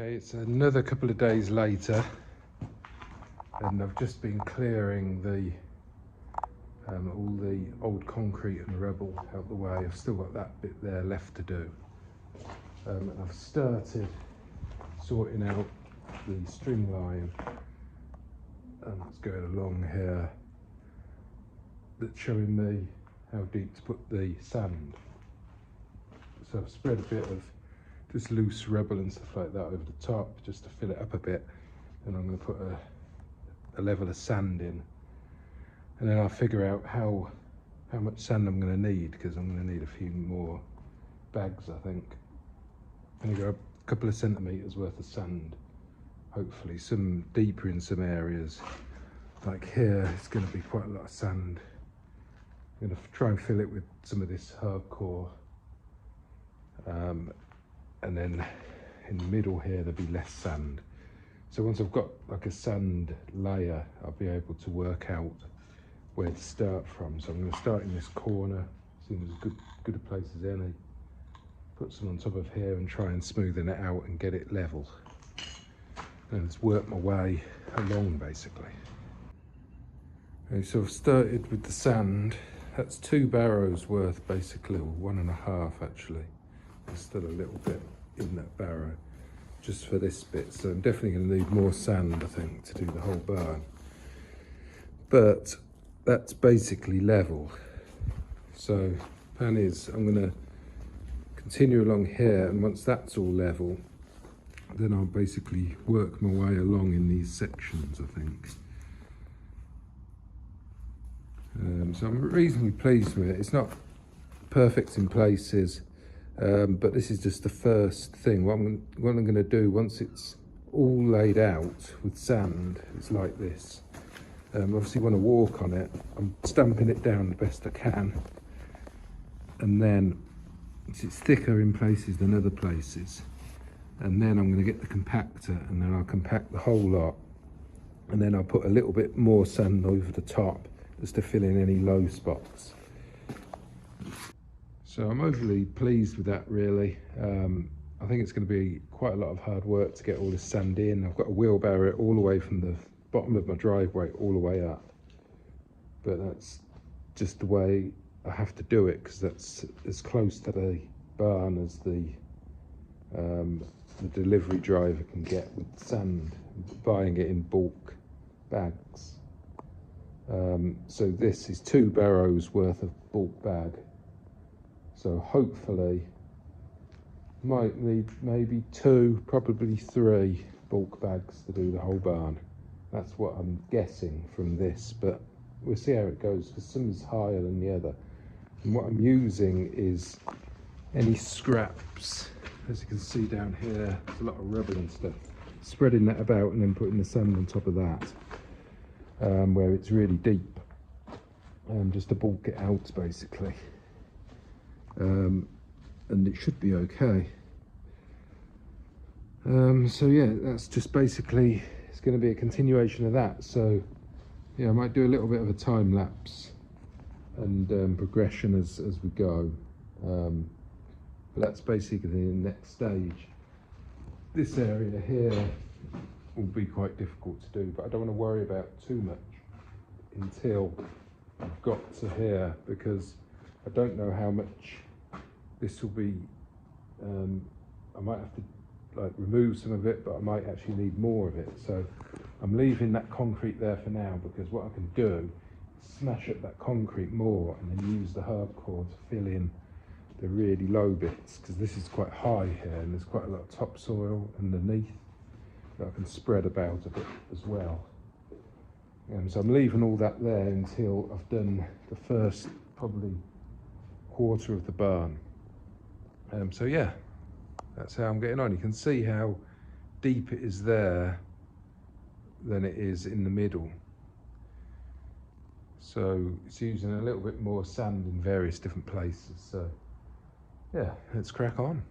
Okay, it's another couple of days later, and I've just been clearing all the old concrete and rubble out the way. I've still got that bit there left to do. And I've started sorting out the string line that's going along here, that's showing me how deep to put the sand. So I've spread a bit of just loose rubble and stuff like that over the top just to fill it up a bit, and I'm going to put a level of sand in, and then I'll figure out how much sand I'm going to need, because I'm going to need a few more bags. I think I'm going to go a couple of centimetres worth of sand, hopefully some deeper in some areas. Like here, it's going to be quite a lot of sand. I'm going to try and fill it with some of this hardcore, and then in the middle here there'll be less sand. So once I've got like a sand layer, I'll be able to work out where to start from. So I'm going to start in this corner, seems as good a place as any. Put some on top of here and try and smoothen it out and get it level. And just work my way along basically. Okay, so I've started with the sand. That's 2 barrows worth basically, or 1.5 actually. There's still a little bit in that barrow just for this bit, so I'm definitely going to need more sand, I think, to do the whole barn. But that's basically level. So plan is I'm going to continue along here, and once that's all level, then I'll basically work my way along in these sections, I think. So I'm reasonably pleased with it. It's not perfect in places, but this is just the first thing. What I'm going to do once it's all laid out with sand, it's like this. Obviously want to walk on it. I'm stamping it down the best I can, and then it's thicker in places than other places, and then I'm going to get the compactor, and then I'll compact the whole lot, and then I'll put a little bit more sand over the top just to fill in any low spots. So I'm overly pleased with that, really. I think it's going to be quite a lot of hard work to get all this sand in. I've got to wheelbarrow it all the way from the bottom of my driveway all the way up, but that's just the way I have to do it, because that's as close to the barn as the delivery driver can get with sand, buying it in bulk bags. So this is 2 barrows worth of bulk bag. So hopefully, might need maybe 2, probably 3 bulk bags to do the whole barn. That's what I'm guessing from this, but we'll see how it goes, because some is higher than the other. And what I'm using is any scraps. As you can see down here, there's a lot of rubber and stuff. Spreading that about and then putting the sand on top of that, where it's really deep, just to bulk it out basically. And it should be okay. So yeah, that's just basically, it's going to be a continuation of that. So yeah, I might do a little bit of a time lapse and progression as we go, but that's basically the next stage. This area here will be quite difficult to do, but I don't want to worry about too much until I've got to here, because I don't know how much this will be. I might have to like remove some of it, but I might actually need more of it. So I'm leaving that concrete there for now, because what I can do is smash up that concrete more and then use the hardcore to fill in the really low bits, because this is quite high here and there's quite a lot of topsoil underneath that I can spread about a bit as well. So I'm leaving all that there until I've done the first probably quarter of the barn. So yeah, that's how I'm getting on. You can see how deep it is there than it is in the middle. So it's using a little bit more sand in various different places. So yeah, let's crack on.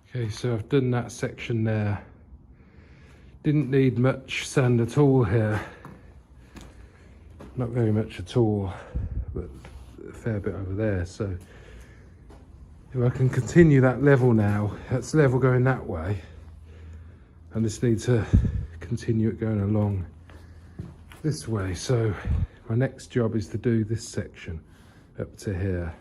Okay, so I've done that section there. Didn't need much sand at all here. Not very much at all, but a fair bit over there. So if I can continue that level now, that's level going that way. I just need to continue it going along this way. So my next job is to do this section up to here.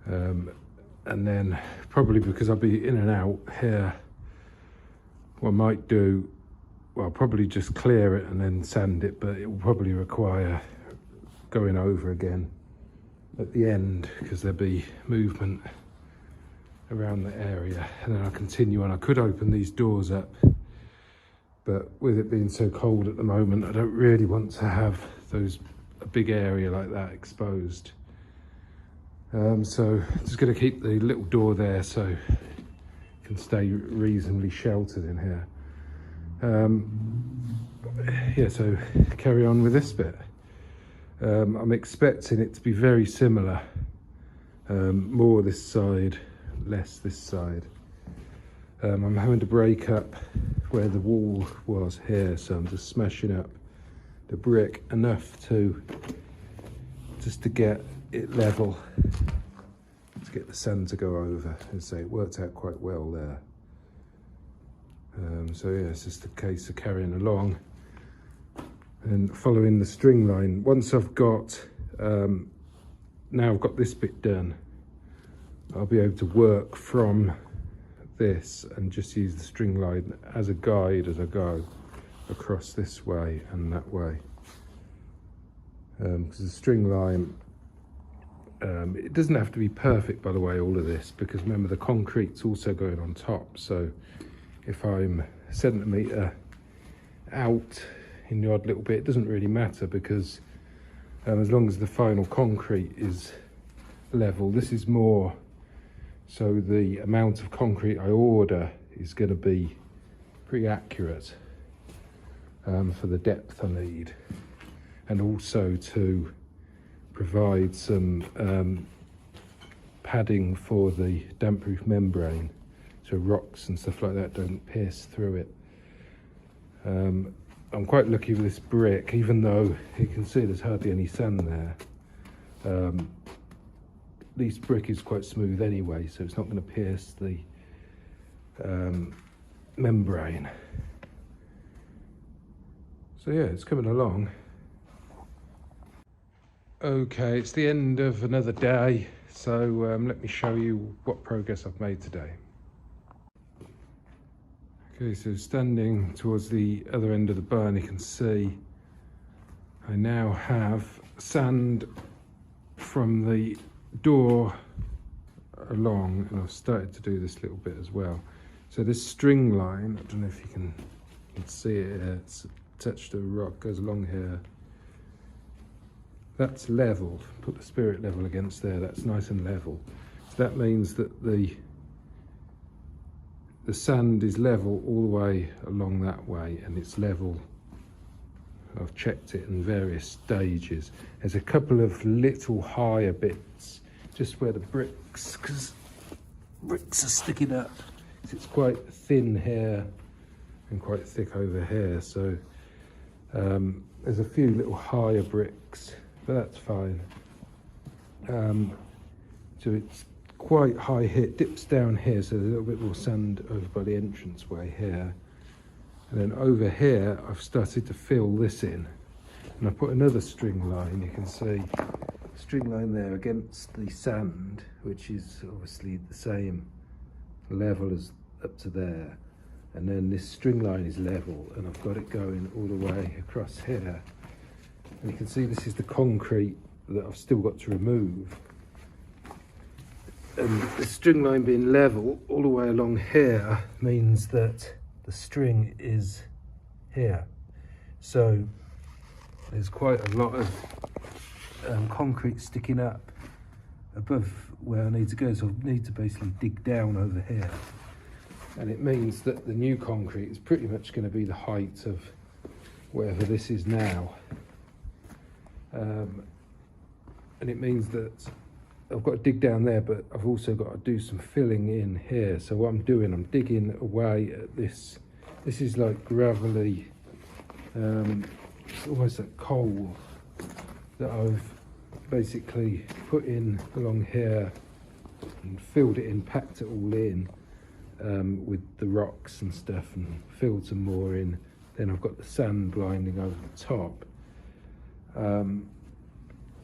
And then probably, because I'll be in and out here, what I might do, well, I'll probably just clear it and then sand it, but it will probably require going over again at the end, because there'll be movement around the area. And then I'll continue on. I could open these doors up, but with it being so cold at the moment, I don't really want to have a big area like that exposed. So I'm just going to keep the little door there so it can stay reasonably sheltered in here. Yeah, so carry on with this bit. I'm expecting it to be very similar. More this side, less this side. I'm having to break up where the wall was here, so I'm just smashing up the brick enough just to get it level, to get the sand to go over. And so it worked out quite well there. So yeah, it's just a case of carrying along and following the string line. Once I've got, now I've got this bit done, I'll be able to work from this and just use the string line as a guide as I go across this way and that way. Because the string line, it doesn't have to be perfect, by the way, all of this, because remember the concrete's also going on top. So if I'm a centimetre out in the odd little bit, it doesn't really matter, because as long as the final concrete is level. This is more so the amount of concrete I order is going to be pretty accurate for the depth I need, and also to provide some padding for the damp-proof membrane, so rocks and stuff like that don't pierce through it. I'm quite lucky with this brick, even though you can see there's hardly any sand there. This brick is quite smooth anyway, so it's not going to pierce the membrane. So yeah, it's coming along. Okay, it's the end of another day, so let me show you what progress I've made today. Okay, so standing towards the other end of the burn, you can see I now have sand from the door along, and I've started to do this little bit as well. So this string line, I don't know if you can see it here, it's attached to a rock, goes along here. That's level. Put the spirit level against there, that's nice and level. So that means that the sand is level all the way along that way, and it's level. I've checked it in various stages. There's a couple of little higher bits just where the bricks, because bricks are sticking up. It's quite thin here and quite thick over here, so there's a few little higher bricks, but that's fine. So it's quite high here, it dips down here, so there's a little bit more sand over by the entranceway here. And then over here, I've started to fill this in. And I put another string line, you can see, string line there against the sand, which is obviously the same level as up to there. And then this string line is level, and I've got it going all the way across here. And you can see this is the concrete that I've still got to remove. And the string line being level all the way along here means that the string is here. So there's quite a lot of concrete sticking up above where I need to go. So I need to basically dig down over here. And it means that the new concrete is pretty much going to be the height of wherever this is now. And it means that I've got to dig down there, but I've also got to do some filling in here. So what I'm doing, I'm digging away at this. This is like gravelly, it's almost like coal that I've basically put in along here and filled it in, packed it all in with the rocks and stuff, and filled some more in. Then I've got the sand blinding over the top, and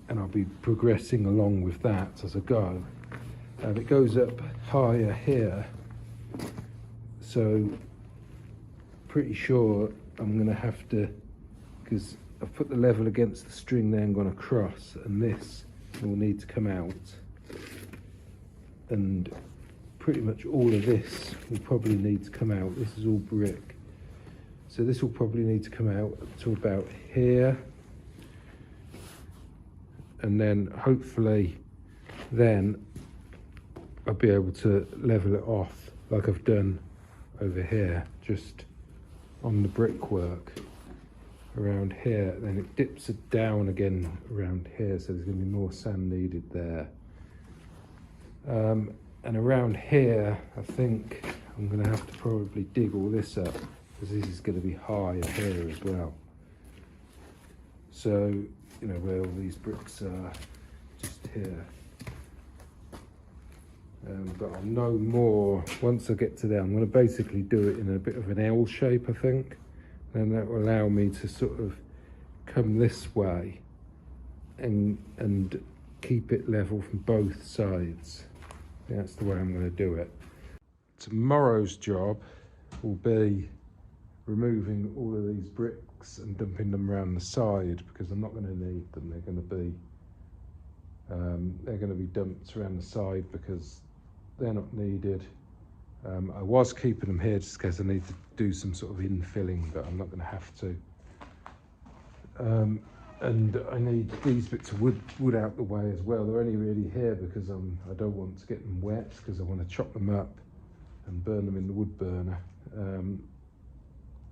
I'll be progressing along with that as I go. It goes up higher here, so pretty sure I'm going to have to, because I've put the level against the string there and gone across, and this will need to come out, and pretty much all of this will probably need to come out. This is all brick, so this will probably need to come out to about here, and then hopefully then I'll be able to level it off like I've done over here, just on the brickwork around here. Then it dips it down again around here, so there's going to be more sand needed there. And around here, I think I'm going to have to probably dig all this up, because this is going to be high here as well. So, you know, where all these bricks are, just here. But I'll know more once I get to there. I'm going to basically do it in a bit of an L shape, I think. And that will allow me to sort of come this way and keep it level from both sides. That's the way I'm going to do it. Tomorrow's job will be removing all of these bricks and dumping them around the side, because I'm not going to need them. They're going to be dumped around the side because they're not needed. I was keeping them here just because I need to do some sort of infilling, but I'm not going to have to. And I need these bits of wood out the way as well. They're only really here because I don't want to get them wet, because I want to chop them up and burn them in the wood burner.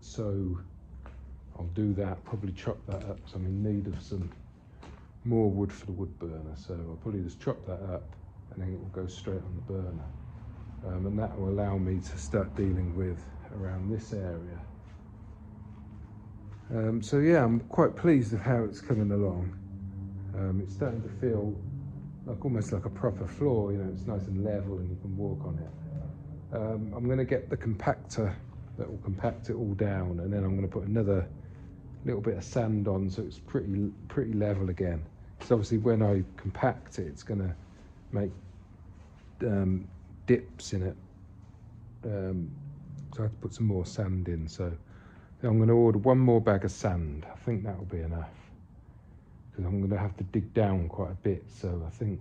So I'll do that, probably chop that up, because I'm in need of some more wood for the wood burner. So I'll probably just chop that up, and then it will go straight on the burner. And that will allow me to start dealing with around this area. So yeah, I'm quite pleased with how it's coming along. It's starting to feel like almost like a proper floor, you know, it's nice and level and you can walk on it. I'm going to get the compactor that will compact it all down, and then I'm going to put another little bit of sand on so it's pretty level again. So obviously when I compact it, it's going to make dips in it. So I have to put some more sand in. So I'm going to order one more bag of sand. I think that will be enough, because I'm going to have to dig down quite a bit. So I think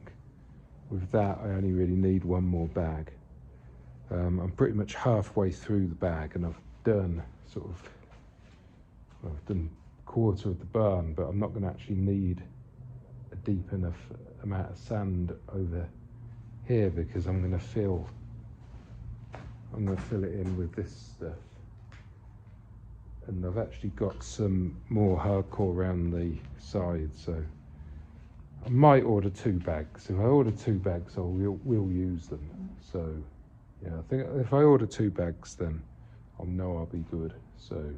with that I only really need one more bag. I'm pretty much halfway through the bag, and I've done I've done a quarter of the barn, but I'm not going to actually need a deep enough amount of sand over here, because I'm going to fill it in with this stuff. And I've actually got some more hardcore around the side, so I might order 2 bags. If I order 2 bags, we'll use them. So yeah, I think if I order 2 bags, then I'll know I'll be good. So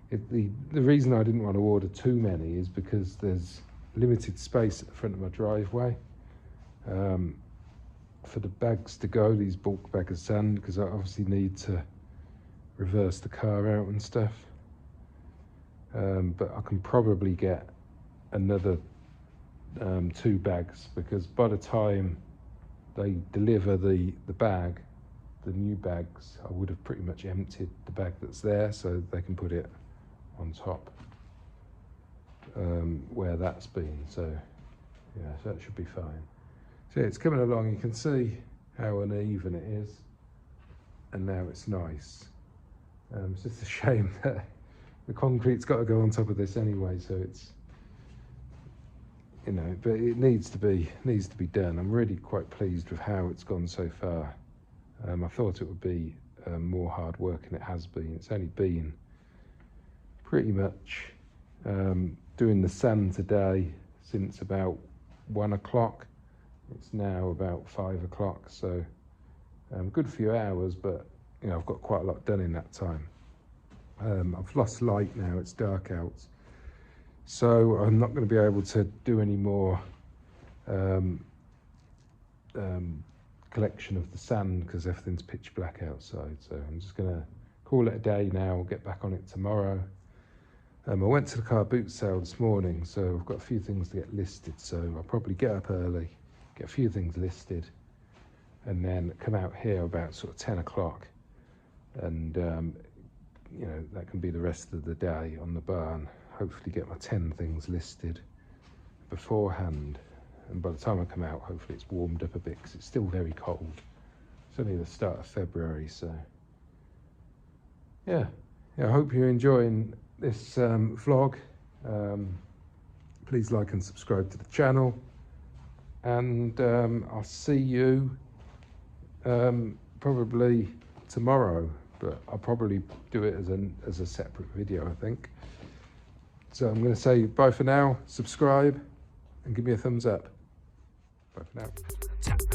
the reason I didn't want to order too many is because there's limited space at the front of my driveway for the bags to go, these bulk bags of sand, because I obviously need to reverse the car out and stuff. But I can probably get another 2 bags, because by the time they deliver the bag, the new bags, I would have pretty much emptied the bag that's there, so they can put it on top where that's been. So yeah, so that should be fine. So yeah, it's coming along. You can see how uneven it is, and now it's nice. It's just a shame that the concrete's got to go on top of this anyway, so it's, you know, but it needs to be done. I'm really quite pleased with how it's gone so far. I thought it would be more hard work, and it has been. It's only been pretty much doing the sand today since about 1 o'clock. It's now about 5 o'clock, so good few hours, but you know, I've got quite a lot done in that time. I've lost light now, it's dark out, so I'm not going to be able to do any more collection of the sand because everything's pitch black outside. So I'm just gonna call it a day now. I'll get back on it tomorrow. I went to the car boot sale this morning, so I've got a few things to get listed, so I'll probably get up early, get a few things listed, and then come out here about sort of 10 o'clock, and you know, that can be the rest of the day on the barn. Hopefully get my 10 things listed beforehand, and by the time I come out, hopefully it's warmed up a bit, because it's still very cold. It's only the start of February, so yeah, I hope you're enjoying this vlog. Please like and subscribe to the channel, and I'll see you probably tomorrow, but I'll probably do it as a separate video, I think. So I'm going to say bye for now, subscribe and give me a thumbs up. Bye for now.